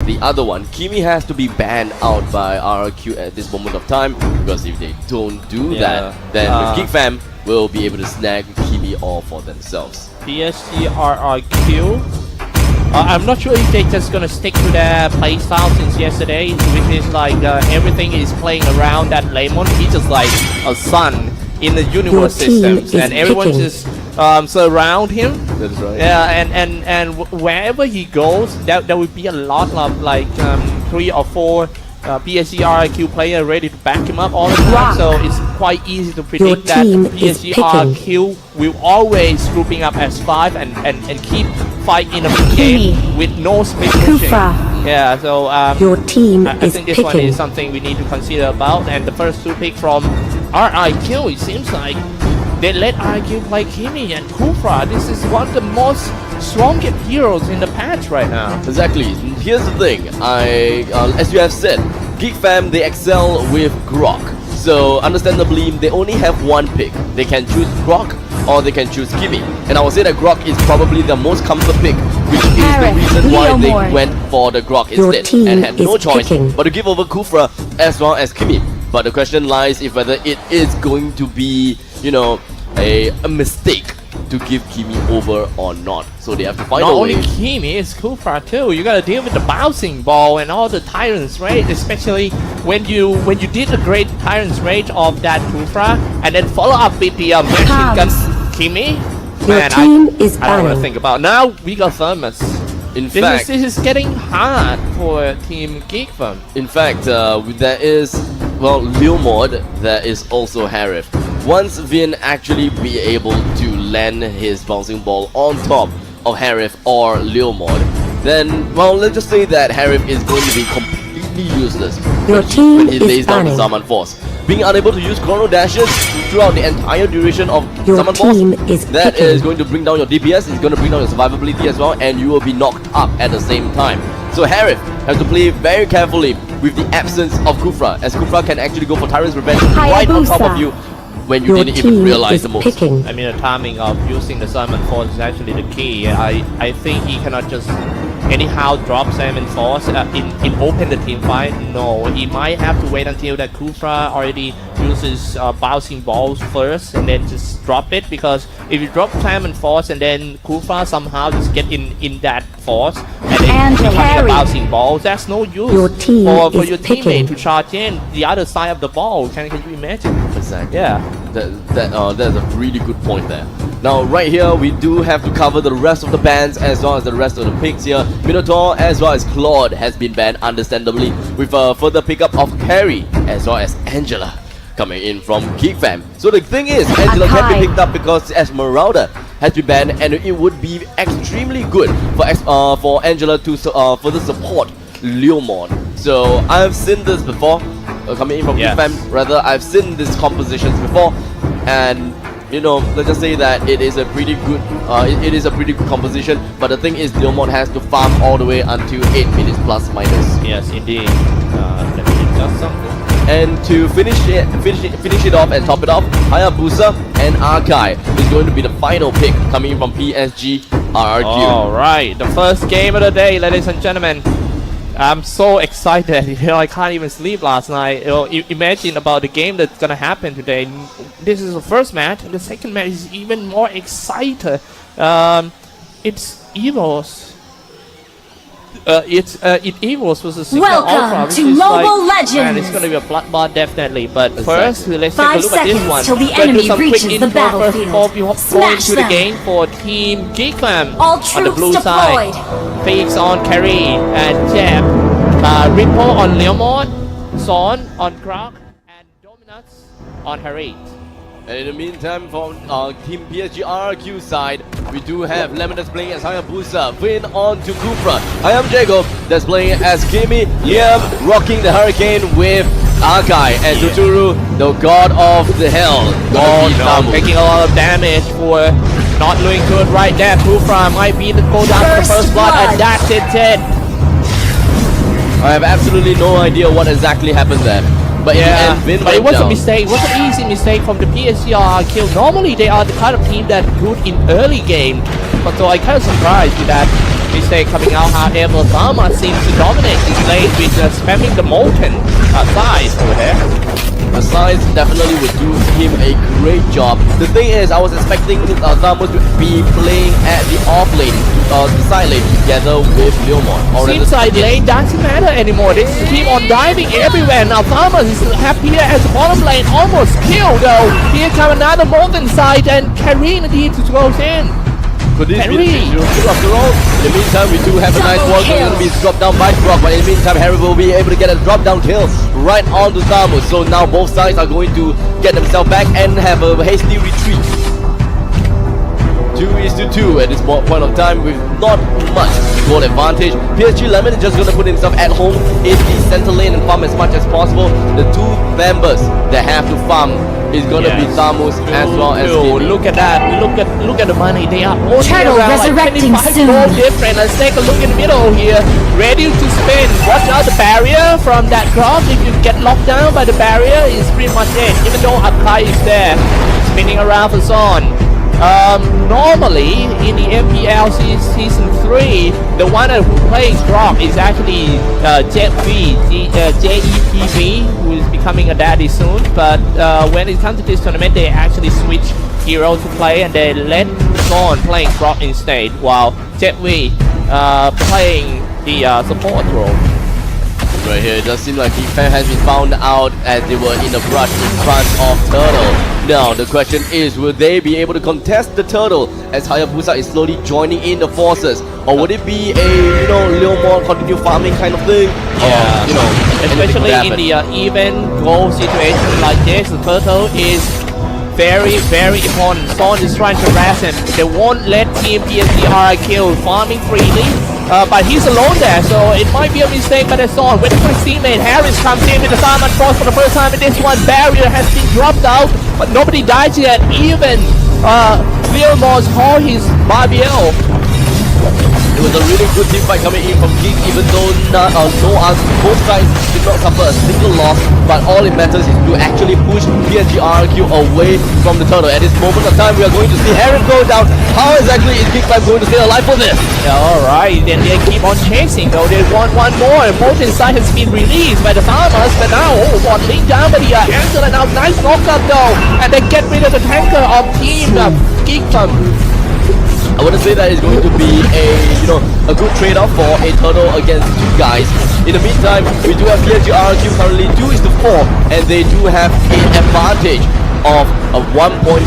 the other one. Kimi has to be banned out by RRQ at this moment of time, because if they don't do that, then GeekFam will be able to snag Kimi all for themselves. PSG RRQ. I'm not sure if they're just gonna stick to their playstyle since yesterday, which is like everything is playing around that Lemon. He's just like a sun in the universe systems, and everyone just surround him. That's right. Yeah, and wherever he goes, there will be a lot of like 3 or 4 PSG RRQ player ready to back him up all the time. So it's quite easy to predict that PSG RRQ will always grouping up as 5 and keep fight in a big game with no split pushing. Yeah, so your team I think this one is something we need to consider about. And the first 2 picks from RRQ, it seems like they let RRQ play Kimi and Kufra. This is one of the most strongest heroes in the patch right now. Exactly. Here's the thing. As you have said, GeekFam, they excel with Grok. So understandably, they only have one pick. They can choose Grok or they can choose Kimi. And I would say that Grok is probably the most comfort pick, which is the reason why they went for the Grok instead and had no choice but to give over Kufra as well as Kimi. But the question lies if whether it is going to be, you know, a mistake to give Kimi over or not. So they have to find a way. Not only Kimi, it's Kufra too. You gotta deal with the bouncing ball and all the Tyrant's Rage, especially when you did a great Tyrant's Rage of that Kufra and then follow up with the machine gun Kimi. Man, I don't want to think about. Now we got Thermos. In fact, this is getting hard for Team GeekFam. In fact, there is, well, Leomord, there is also Harif. Once Vin actually be able to land his bouncing ball on top of Harif or Leomord, then, well, let's just say that Harif is going to be completely useless when he lays down the Summon Force. Being unable to use Chrono Dashes throughout the entire duration of Summon Force, that is going to bring down your DPS, it's going to bring down your survivability as well, and you will be knocked up at the same time. So Harif has to play very carefully with the absence of Kufra, as Kufra can actually go for Tyrant's Revenge right on top of you when you didn't even realize the most. I mean, the timing of using the Summon Force is actually the key. I think he cannot just anyhow drop Summon Force in open the team fight. No, he might have to wait until that Kufra already uses bouncing balls first and then just drop it, because if you drop Summon Force and then Kufra somehow just get in that force and then the bouncing balls, that's no use for your teammate to charge in the other side of the ball. Can you imagine? Exactly. Yeah. That's a really good point there. Now right here we do have to cover the rest of the bans as well as the rest of the picks here. Minotaur as well as Claude has been banned understandably, with a further pickup of Carrie as well as Angela coming in from GeekFam. So the thing is, Angela can be picked up because Esmeralda has been banned, and it would be extremely good for Angela to further support Leomord. So I've seen this before, coming in from GeekFam, rather I've seen these compositions before, and you know, let's just say that it is a pretty good it is a pretty good composition, but the thing is Leomord has to farm all the way until 8 minutes plus minus. Yes, indeed. Let me adjust something. And to finish it off and top it off, Hayabusa and Arkai is going to be the final pick coming in from PSG RRQ. Alright, the first game of the day, ladies and gentlemen. I'm so excited. You know, I can't even sleep last night. You know, imagine about the game that's gonna happen today. This is the first match, and the second match is even more excited. It's Evos. It's Evos versus Signal Ultra, which is like, man, it's gonna be a bloodbath definitely. But first, let's take a look at this one. Till the Let's do some quick intro first before we go into the game for Team GeekFam on the blue side. Phoenix on Carrie and Jab, Ripple on Leomord, Son on Grok, and Dominus on Harry. And in the meantime, from Team PSG RRQ side, we do have Lemonades playing as Hayabusa, Vin on to Kufra. I am Jacob, that's playing as Kimi, Liam rocking the Hurricane with Arkai, and Tuturu, the god of the hell. Taking a lot of damage for not doing good right there. Kufra might be the go down to the first blood, and that's it. I have absolutely no idea what exactly happened there. But yeah, but it was a mistake. It was an easy mistake from the PSG RRQ. Normally they are the kind of team that good in early game, but so I kind of surprised with that. mistake coming out. However, Sama seems to dominate this lane with spamming the Molten size over there. The size definitely would do him a great job. The thing is, I was expecting Zamus to be playing at the off lane, the side lane, together with Leomon. Seems like lane doesn't matter anymore. They keep on diving everywhere. Now Zamus is happy here as the bottom lane almost killed though. Here comes another Molten side and Karine needs to go in. Could this be the after all? In the meantime, we do have a nice wall going to be dropped down by Brock, but in the meantime, Harry will be able to get a drop down kill right onto Zamus. So now both sides are going to get themselves back and have a hasty retreat. 2-2 at this point of time with not much goal advantage. PSG Lemon is just going to put himself at home in the center lane and farm as much as possible. The two members that have to farm is going to be Zamus as well as Kimi. Look at that. Look at the money. They are only Turtle around like 25 goal different. Let's take a look in the middle here. Ready to spin. Watch out the barrier from that cross. If you get locked down by the barrier, it's pretty much it. Even though Akai is there, spinning around for Son. Normally in the MPL season 3, the one who plays Grok is actually JEPV, who is becoming a daddy soon. But when it comes to this tournament, they actually switch hero to play and they let Son playing Grok instead, while JEPV playing the support role. Right here, it does seem like GeekFam has been found out as they were in the brush in front of Turtle. Now, the question is, will they be able to contest the Turtle as Hayabusa is slowly joining in the forces? Or would it be a, little more continue farming kind of thing? Yeah, Or, especially in the even goal situation like this, the Turtle is very important. Son is trying to harass him. They won't let Team PSG RRQ farming freely. But he's alone there, so it might be a mistake by the Son. Waiting for his teammate. Harris comes in with the Salmon Force for the first time in this one. Barrier has been dropped out, but nobody dies yet. Even Leomon called his Barbiel. It was a really good team fight coming in from Geek, even though both sides did not suffer a single loss. But all it matters is to actually push PSG RRQ away from the Turtle. At this moment of time, we are going to see Heron go down. How exactly is GeekFam going to stay alive for this? Yeah, alright, then they keep on chasing though. They want one more. Molten side has been released by the farmers, but now, what lead down by the Angel, and now nice knockup though. And they get rid of the tanker of Team GeekFam. I wouldn't say that it's going to be a good trade-off for a Turtle against two guys. In the meantime, we do have PSG RRQ currently 2-4, and they do have an advantage of a 1,500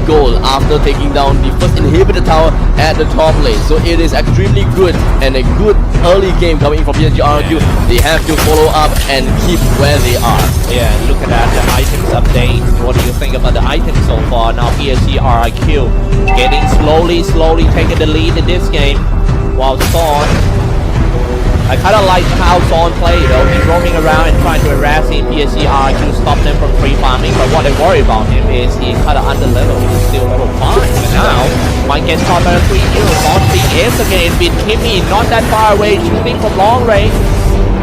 gold after taking down the first inhibitor tower at the top lane. So it is extremely good and a good early game coming in from PSG RRQ. They have to follow up and keep where they are. Yeah, look at that, the items update. What do you think about the items so far? Now PSG RRQ getting slowly taking the lead in this game, while Son, I kind of like how Son played though. He's roaming around and trying to harass in PSG RRQ to stop them from free farming, but what they worry about him is he's kind of under level. He's still level 5, but now one gets caught by a 3 heroes. Son being ace again with Kimi not that far away, shooting from long range.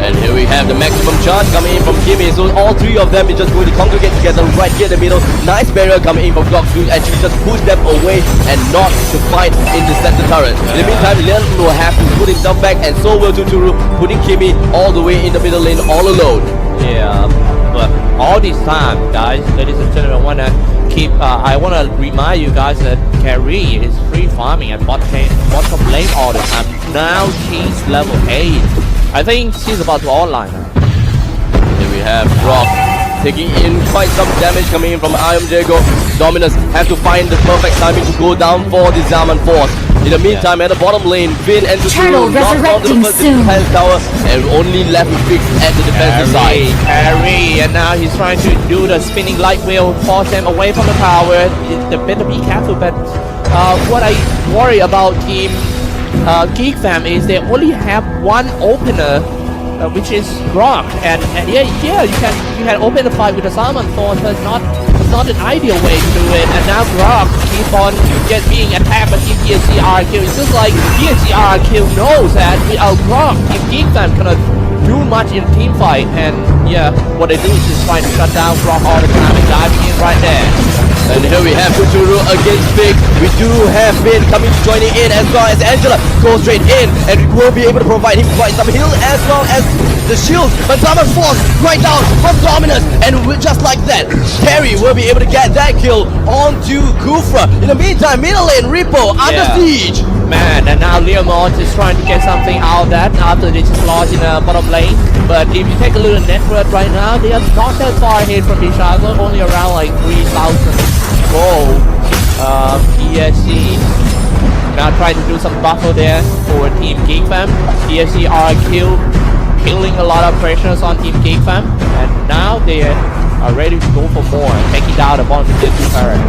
And here we have the maximum charge coming in from Kimi. So all three of them is just going to congregate together right here in the middle. Nice barrier coming in from Glock to actually just push them away and not to fight in the center turret. In the meantime, Leon will have to put himself back, and so will Tuturu, putting Kimi all the way in the middle lane all alone. Yeah, but all this time, guys, ladies and gentlemen, I want to remind you guys that Carrie is free farming at bottom lane all the time. Now she's level 8. I think she's about to online now. Here we have Brock taking in quite some damage coming in from Iron Jago. Dominus have to find the perfect timing to go down for the Zaman Force. In the meantime, at the bottom lane, Finn and Tuturu knocked onto the first defense tower and only left with Fix at the defensive side. Harry, and now he's trying to do the spinning light wheel, force them away from the tower. They better be careful, but what I worry about Team GeekFam is they only have one opener, which is Grok, and yeah, you can open the fight with the Salmon Force, but it's not an ideal way to do it. And now Grok keep on being attacked by PSG RRQ. It's just like PSG RRQ knows that without Grok, Team GeekFam cannot do much in team fight, and yeah, what they do is just trying to shut down Grok all the time and diving in right there. And here we have Kuchuru against Big. We do have Finn coming joining in as well as Angela goes straight in and will be able to provide him quite some heal as well as the shield. But Thomas Force right down from Dominus, and just like that, Terry will be able to get that kill onto Kufra. In the meantime, middle lane Repo under siege. Man, and now Leomont is trying to get something out of that after they just lost in the bottom lane. But if you take a look at net worth right now, they are not that far ahead from each other, only around like 3,000 gold. PSG now trying to do some buffer there for Team GeekFam. PSG RRQ killing a lot of pressures on Team GeekFam, and now they are ready to go for more, taking down the bottom of the two parents.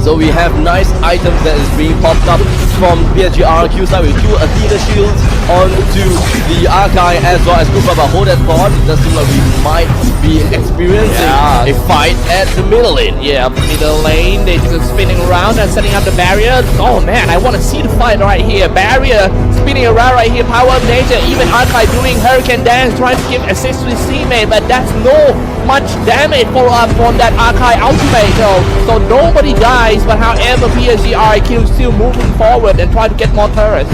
So we have nice items that is being popped up from PSG RRQ side with 2 Athena shields onto the Archive as well as Kufa. But hold that thought, it does seem like we might be experiencing a fight at the middle lane. Yeah, middle lane, they're just spinning around and setting up the barrier. Oh man, I want to see the fight right here. Barrier spinning around right here, power of nature, even Archive doing Hurricane Dance, trying to give assist to his teammate, but that's no much damage from that Archive ultimate though. So nobody dies. But however, PSG RRQ is still moving forward and trying to get more turrets.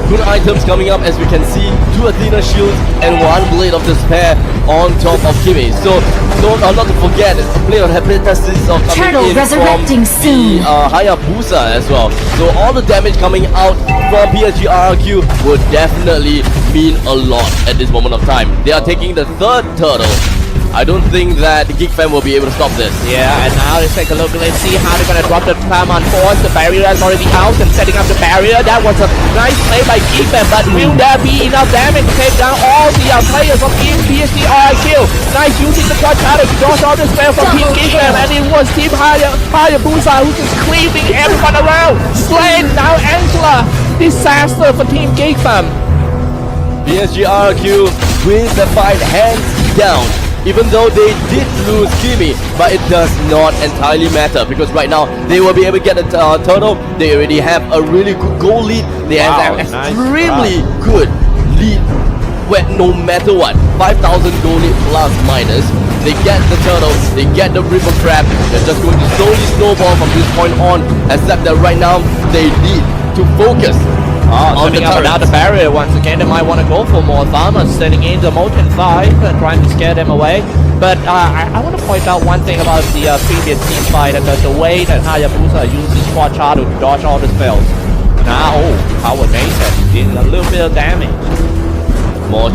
Good items coming up, as we can see, 2 Athena shields and 1 Blade of Despair on top of Kimi. So not to forget, a Blade of Hepatitis coming in from the Hayabusa as well. So all the damage coming out from PSG RRQ would definitely mean a lot at this moment of time. They are taking the 3rd turtle. I don't think that the GeekFam will be able to stop this. Yeah, and now let's take a look. Let's see how they're going to drop the Paramount Force. The barrier has already out and setting up the barrier. That was a nice play by GeekFam, but will there be enough damage to take down all the players of Team PSG RRQ? Nice using the clutch out of dodge all the spell from Team GeekFam, and it was Team Hayabusa who's just cleaving everyone around. Slain now Angela. Disaster for Team GeekFam. PSG RRQ wins the fight hands down. Even though they did lose Kimi, but it does not entirely matter because right now they will be able to get a turtle. They already have a really good goal lead. They have an extremely good lead where no matter what, 5,000 goal lead plus minus, they get the turtle, they get the Ripper Trap. They're just going to slowly snowball from this point on, except that right now they need to focus on the turret. Now the barrier once again. They might want to go for more farmers, setting in the Molten 5 and trying to scare them away. But I want to point out one thing about the previous team fight, and the way that Hayabusa uses Quad Shadow to dodge all the spells. Now, Power Nation did a little bit of damage. More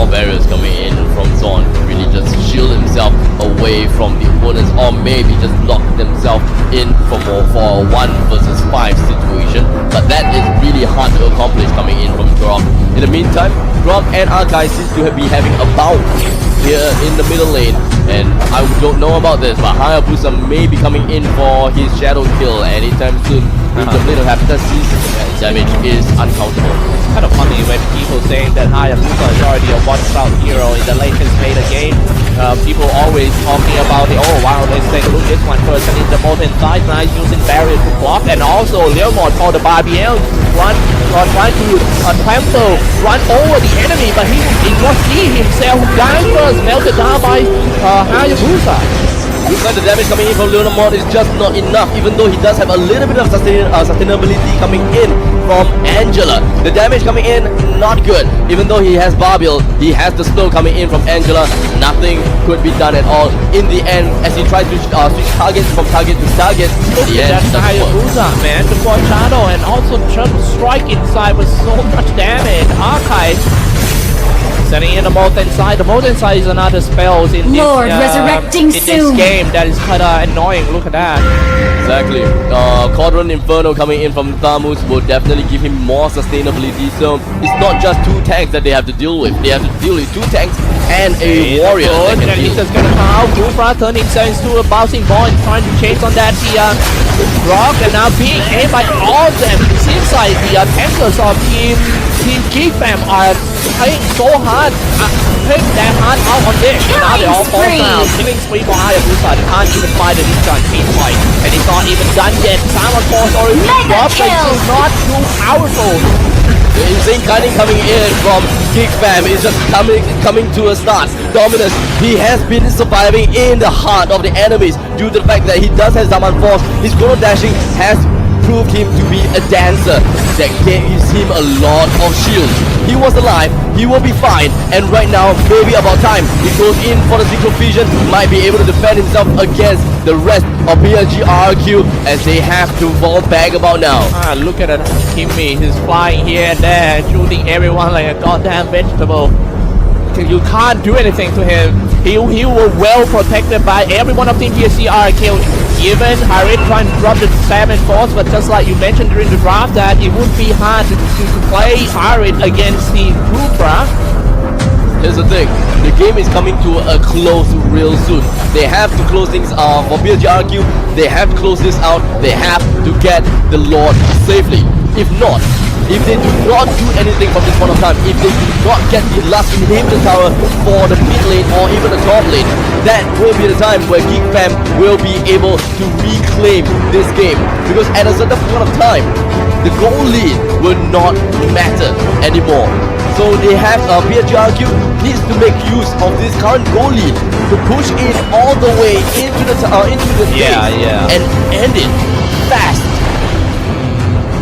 barriers coming in from Zon to really just shield himself away from the opponents, or maybe just lock themselves in for a 1 versus 5 situation. But that is really hard to accomplish coming in from Grok. In the meantime, Grok and Archive seems to be having a bout here in the middle lane, and I don't know about this, but Hayabusa may be coming in for his shadow kill anytime soon. With the Blade of Hepatitis, damage is uncountable. It's kind of funny when people saying that Hayabusa is already a one-star hero in the latest meta game. People always talking about it. Oh wow, let's take a look at this one first. And in the Molten side, nice using barrier to block, and also Leomont called the Barbiel trying to trample, run over the enemy, but it was he himself who died first, melted down by Hayabusa. Looks like the damage coming in from Leomont is just not enough, even though he does have a little bit of sustainability coming in from Angela. The damage coming in, not good. Even though he has Barbiel, he has the slow coming in from Angela. Nothing could be done at all in the end as he tries to switch targets from target to target. Look at that Hayabusa, man. The Quad Shadow and also Triple Strike inside with so much damage. Archive setting in the Molten side. The Molten side is another spells in this game that is kind of annoying. Look at that. Exactly. Quadrant Inferno coming in from Thamus will definitely give him more sustainability. So it's not just 2 tanks that they have to deal with. They have to deal with 2 tanks and a warrior. And he's just gonna come out. Kufra turning himself into a bouncing ball and trying to chase on that rock, and now being aimed by all of them. It seems like the tankers of Team GeekFam are playing so hard, playing that hard out on this. And now they all fall down. Killing spree for Hayabusa. They can't even fight the Ninja team fight, and it's not even done yet. Simon Force already dropped, but it's not too powerful. The insane cunning coming in from GeekFam is just coming to a start. Dominus, he has been surviving in the heart of the enemies due to the fact that he does have Zaman Force. His chrono dashing has proved him to be a dancer that gives him a lot of shields. He was alive, he will be fine, and right now, maybe about time, he goes in for the Synchro Fusion, might be able to defend himself against the rest of PSG RRQ as they have to fall back about now. Look at that Kimmy, he's flying here and there, shooting everyone like a goddamn vegetable. You can't do anything to him. He was well protected by everyone of Team PSG RRQ. Even Harit trying to drop the Salmon Force, but just like you mentioned during the draft, that it would be hard to play Harit against the Cupra. Here's the thing, the game is coming to a close real soon. They have to close things for PSG RRQ. They have to close this out. They have to get the Lord safely. If not, if they do not do anything from this point of time, if they do not get the last inhibitor tower for the mid lane or even the top lane, that will be the time where GeekFam will be able to reclaim this game. Because at a certain point of time, the goal lead will not matter anymore. So they have PSG RRQ needs to make use of this current goal lead to push in all the way into the game and end it fast.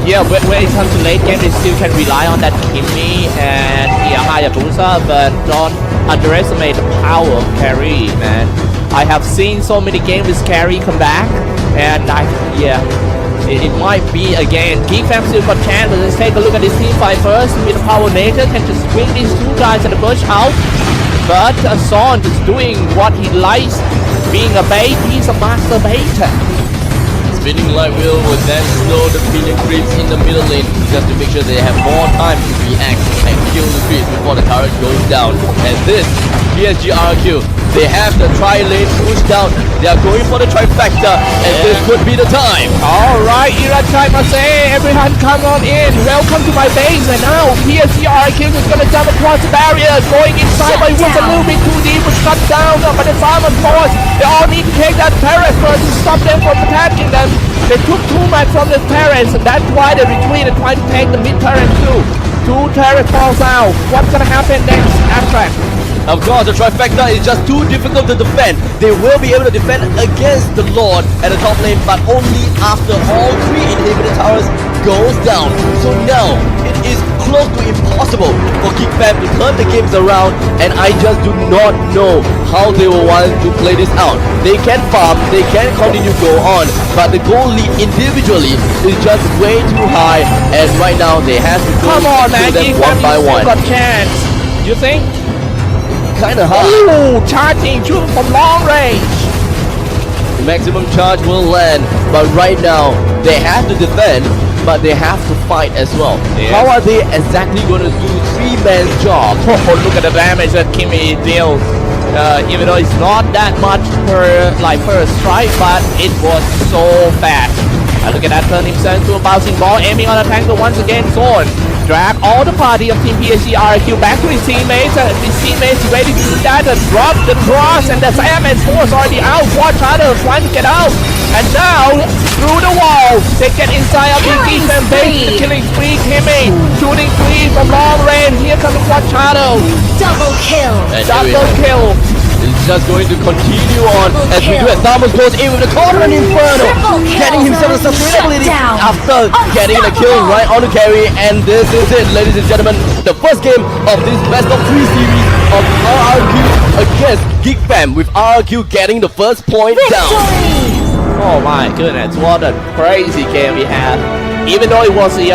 Yeah, when it comes to late game, they still can rely on that Kimmy and Hayabusa, but don't underestimate the power of carry, man. I have seen so many games with carry come back, and it might be again. GeekFam still got chance, but let's take a look at this team fight first. With the Power Nature can just swing these two guys at the push out, but Son is doing what he likes, being a bait. He's a master baiter. Spinning light wheel will then slow the Phoenix creeps in the middle lane just to make sure they have more time to react and kill the creeps before the turret goes down. And this PSG RRQ, they have the tri-lane pushed down. They are going for the trifecta, and this could be the time. Alright, Iratai must say, everyone come on in. Welcome to my base. And now PSG RRQ is gonna jump across the barrier, going inside, but it was a little bit too deep, was shut down by the Salmon Force. They all need to take that turret first to stop them from attacking them. They took too much from the turrets, and that's why they retreated, trying to take the mid turret too. Two turrets falls out. What's gonna happen next? Abstract. Of course, the trifecta is just too difficult to defend. They will be able to defend against the Lord at the top lane, but only after all three inhibitor towers goes down. So now, it is close to impossible for GeekFam to turn the games around, and I just do not know how they will want to play this out. They can farm, they can continue to go on, but the goal lead individually is just way too high, and right now they have to go through them one by one. Got chance. You think? Kinda hard. Ooh, charging, shooting from long range. Maximum charge will land, but right now they have to defend, but they have to fight as well. Yeah. How are they exactly going to do three-man job? Oh, look at the damage that Kimmy deals. Even though it's not that much per strike, but it was so fast. Look at that, turn himself into a bouncing ball, aiming on a tangle once again. Zorn drag all the party of Team PSG RRQ back to his teammates. His teammates ready to do that. Drop the cross, and the Salmon Force already out. Watch Shadow trying to get out. And now, through the wall, they get inside of the GeekFam base. The killing spree, Kimmy shooting free from long range. Here comes the Watch Shadow. Double kill. Double kill. It's just going to continue on as we do as Thomas goes in with the corner and Inferno, getting himself a sustainability after getting the kill right on the carry. And this is it, ladies and gentlemen, the first game of this best of 3 series of RRQ against GeekFam, with RRQ getting the first point down. Oh my goodness, what a crazy game we had. Even though it was a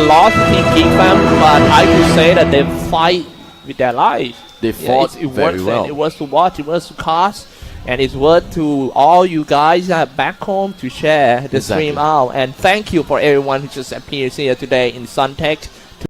loss to Team GeekFam, but I could say that they fight with their life. They fought very well. It was to watch, it was to cast, and it's worth to all you guys back home to share the stream out. And thank you for everyone who just appears here today in Suntech.